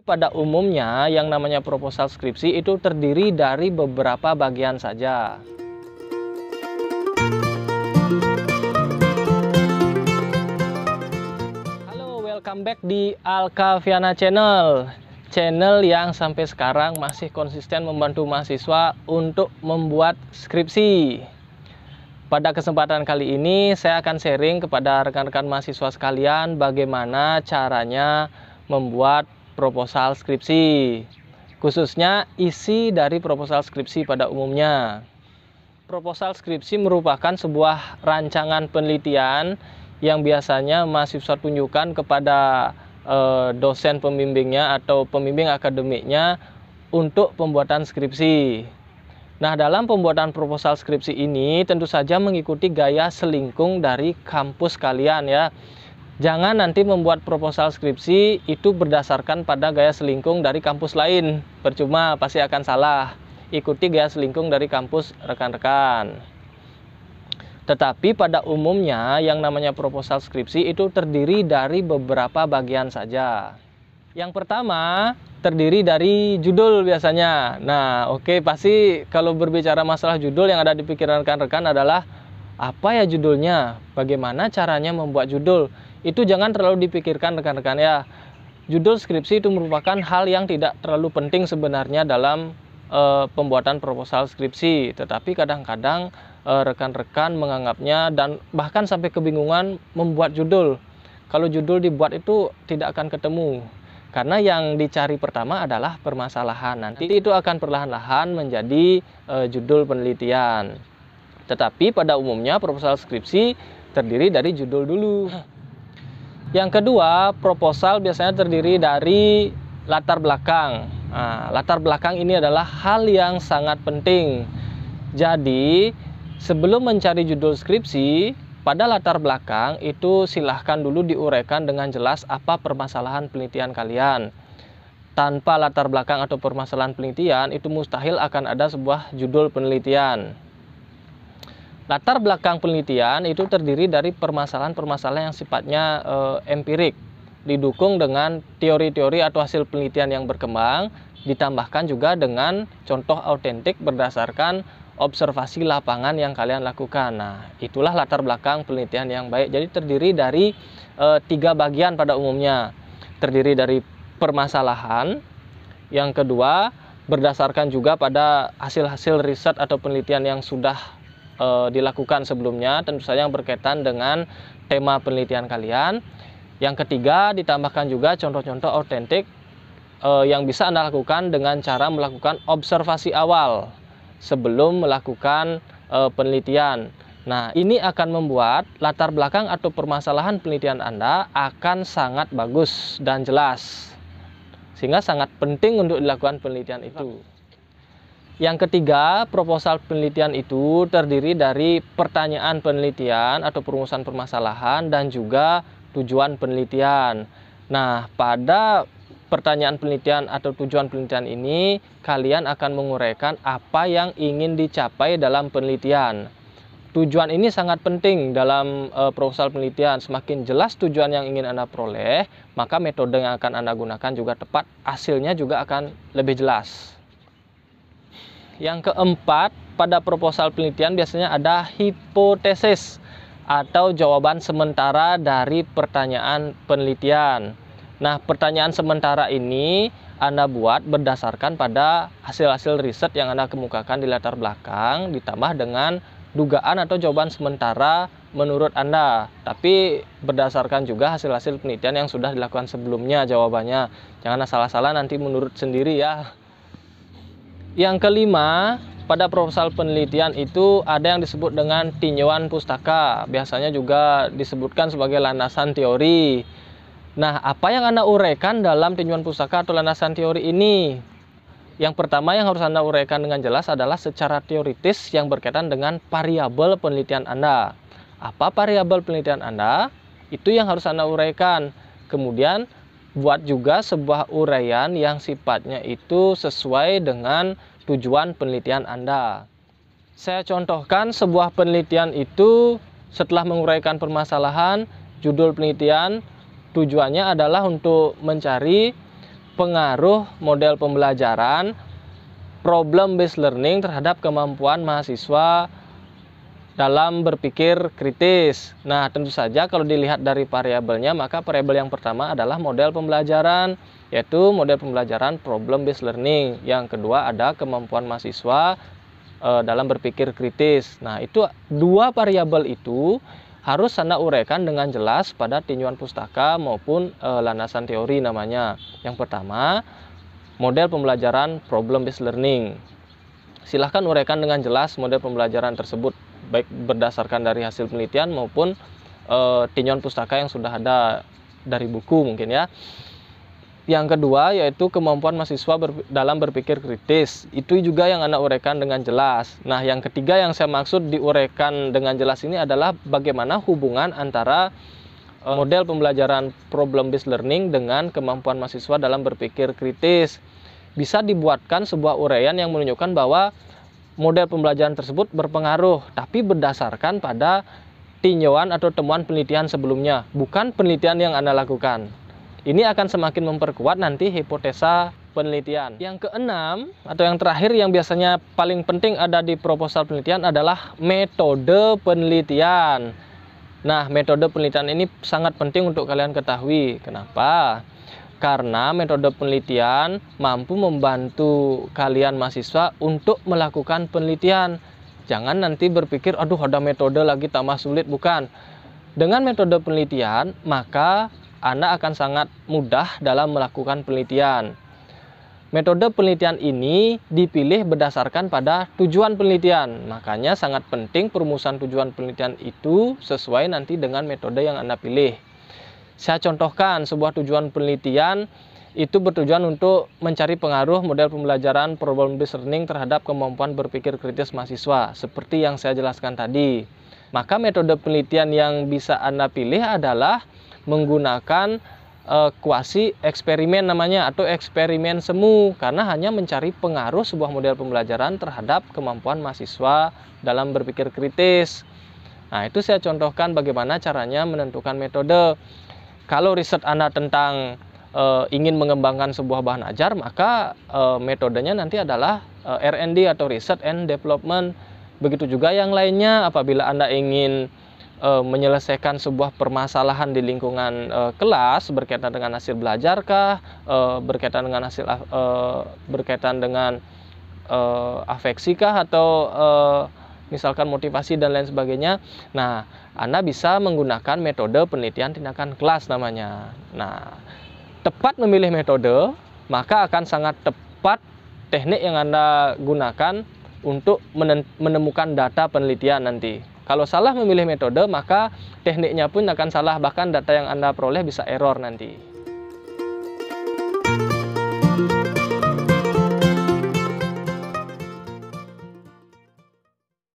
Pada umumnya, yang namanya proposal skripsi itu terdiri dari beberapa bagian saja. Halo, welcome back di Alkaviana Channel. Channel yang sampai sekarang masih konsisten membantu mahasiswa untuk membuat skripsi. Pada kesempatan kali ini, saya akan sharing kepada rekan-rekan mahasiswa sekalian bagaimana caranya membuat proposal skripsi, khususnya isi dari proposal skripsi pada umumnya. Proposal skripsi merupakan sebuah rancangan penelitian yang biasanya mahasiswa tunjukkan kepada dosen pembimbingnya atau pembimbing akademiknya untuk pembuatan skripsi. Nah, dalam pembuatan proposal skripsi ini tentu saja mengikuti gaya selingkung dari kampus kalian ya. Jangan nanti membuat proposal skripsi itu berdasarkan pada gaya selingkung dari kampus lain. Percuma, pasti akan salah. Ikuti gaya selingkung dari kampus rekan-rekan. Tetapi pada umumnya yang namanya proposal skripsi itu terdiri dari beberapa bagian saja. Yang pertama terdiri dari judul biasanya. Nah, oke, pasti kalau berbicara masalah judul yang ada di pikiran rekan-rekan adalah apa ya judulnya? Bagaimana caranya membuat judul? Itu jangan terlalu dipikirkan rekan-rekan ya. Judul skripsi itu merupakan hal yang tidak terlalu penting sebenarnya dalam pembuatan proposal skripsi. Tetapi kadang-kadang rekan-rekan menganggapnya dan bahkan sampai kebingungan membuat judul. Kalau judul dibuat itu tidak akan ketemu. Karena yang dicari pertama adalah permasalahan. Nanti itu akan perlahan-lahan menjadi judul penelitian. Tetapi pada umumnya proposal skripsi terdiri dari judul dulu. Yang kedua, proposal biasanya terdiri dari latar belakang. Nah, latar belakang ini adalah hal yang sangat penting. Jadi, sebelum mencari judul skripsi, pada latar belakang itu silahkan dulu diuraikan dengan jelas apa permasalahan penelitian kalian. Tanpa latar belakang atau permasalahan penelitian, itu mustahil akan ada sebuah judul penelitian. Latar belakang penelitian itu terdiri dari permasalahan-permasalahan yang sifatnya empirik, didukung dengan teori-teori atau hasil penelitian yang berkembang, ditambahkan juga dengan contoh autentik berdasarkan observasi lapangan yang kalian lakukan. Nah, itulah latar belakang penelitian yang baik. Jadi terdiri dari 3 bagian pada umumnya. Terdiri dari permasalahan, yang kedua berdasarkan juga pada hasil-hasil riset atau penelitian yang sudah dilakukan sebelumnya, tentu saja yang berkaitan dengan tema penelitian kalian. Yang ketiga ditambahkan juga contoh-contoh autentik yang bisa Anda lakukan dengan cara melakukan observasi awal sebelum melakukan penelitian. Nah, ini akan membuat latar belakang atau permasalahan penelitian Anda akan sangat bagus dan jelas, sehingga sangat penting untuk dilakukan penelitian itu. Yang ketiga, proposal penelitian itu terdiri dari pertanyaan penelitian atau perumusan permasalahan dan juga tujuan penelitian. Nah, pada pertanyaan penelitian atau tujuan penelitian ini, kalian akan menguraikan apa yang ingin dicapai dalam penelitian. Tujuan ini sangat penting dalam proposal penelitian. Semakin jelas tujuan yang ingin Anda peroleh, maka metode yang akan Anda gunakan juga tepat, hasilnya juga akan lebih jelas. Yang keempat, pada proposal penelitian biasanya ada hipotesis atau jawaban sementara dari pertanyaan penelitian. Nah, pertanyaan sementara ini Anda buat berdasarkan pada hasil-hasil riset yang Anda kemukakan di latar belakang, ditambah dengan dugaan atau jawaban sementara menurut Anda. Tapi berdasarkan juga hasil-hasil penelitian yang sudah dilakukan sebelumnya jawabannya. Jangan salah-salah nanti menurut sendiri ya. Yang kelima, pada proposal penelitian itu ada yang disebut dengan tinjauan pustaka. Biasanya juga disebutkan sebagai landasan teori. Nah, apa yang Anda uraikan dalam tinjauan pustaka atau landasan teori ini? Yang pertama yang harus Anda uraikan dengan jelas adalah secara teoritis yang berkaitan dengan variabel penelitian Anda. Apa variabel penelitian Anda? Itu yang harus Anda uraikan. Kemudian buat juga sebuah uraian yang sifatnya itu sesuai dengan tujuan penelitian Anda. Saya contohkan sebuah penelitian itu setelah menguraikan permasalahan, judul penelitian, tujuannya adalah untuk mencari pengaruh model pembelajaran problem based learning terhadap kemampuan mahasiswa dalam berpikir kritis. Nah, tentu saja kalau dilihat dari variabelnya, maka variabel yang pertama adalah model pembelajaran, yaitu model pembelajaran problem based learning. Yang kedua ada kemampuan mahasiswa dalam berpikir kritis. Nah, itu dua variabel itu harus Anda uraikan dengan jelas pada tinjauan pustaka maupun landasan teori namanya. Yang pertama, model pembelajaran problem based learning. Silahkan uraikan dengan jelas model pembelajaran tersebut, baik berdasarkan dari hasil penelitian maupun tinjauan pustaka yang sudah ada dari buku mungkin ya. Yang kedua yaitu kemampuan mahasiswa dalam berpikir kritis. Itu juga yang Anda uraikan dengan jelas. Nah, yang ketiga yang saya maksud diuraikan dengan jelas ini adalah bagaimana hubungan antara model pembelajaran problem based learning dengan kemampuan mahasiswa dalam berpikir kritis. Bisa dibuatkan sebuah uraian yang menunjukkan bahwa model pembelajaran tersebut berpengaruh, tapi berdasarkan pada tinjauan atau temuan penelitian sebelumnya, bukan penelitian yang Anda lakukan. Ini akan semakin memperkuat nanti hipotesa penelitian. Yang keenam, atau yang terakhir yang biasanya paling penting ada di proposal penelitian adalah metode penelitian. Nah, metode penelitian ini sangat penting untuk kalian ketahui. Kenapa? Karena metode penelitian mampu membantu kalian mahasiswa untuk melakukan penelitian. Jangan nanti berpikir, aduh ada metode lagi tambah sulit, bukan. Dengan metode penelitian, maka Anda akan sangat mudah dalam melakukan penelitian. Metode penelitian ini dipilih berdasarkan pada tujuan penelitian. Makanya sangat penting perumusan tujuan penelitian itu sesuai nanti dengan metode yang Anda pilih. Saya contohkan sebuah tujuan penelitian itu bertujuan untuk mencari pengaruh model pembelajaran problem based learning terhadap kemampuan berpikir kritis mahasiswa, seperti yang saya jelaskan tadi. Maka metode penelitian yang bisa Anda pilih adalah menggunakan kuasi eksperimen namanya, atau eksperimen semu, karena hanya mencari pengaruh sebuah model pembelajaran terhadap kemampuan mahasiswa dalam berpikir kritis. Nah, itu saya contohkan bagaimana caranya menentukan metode. Kalau riset Anda tentang ingin mengembangkan sebuah bahan ajar, maka metodenya nanti adalah R&D atau Research and Development. Begitu juga yang lainnya, apabila Anda ingin menyelesaikan sebuah permasalahan di lingkungan kelas berkaitan dengan hasil belajarkah, berkaitan dengan afeksikah, atau misalkan motivasi dan lain sebagainya. Nah, Anda bisa menggunakan metode penelitian tindakan kelas namanya. Nah, tepat memilih metode, maka akan sangat tepat teknik yang Anda gunakan untuk menemukan data penelitian nanti. Kalau salah memilih metode, maka tekniknya pun akan salah, bahkan data yang Anda peroleh bisa error nanti.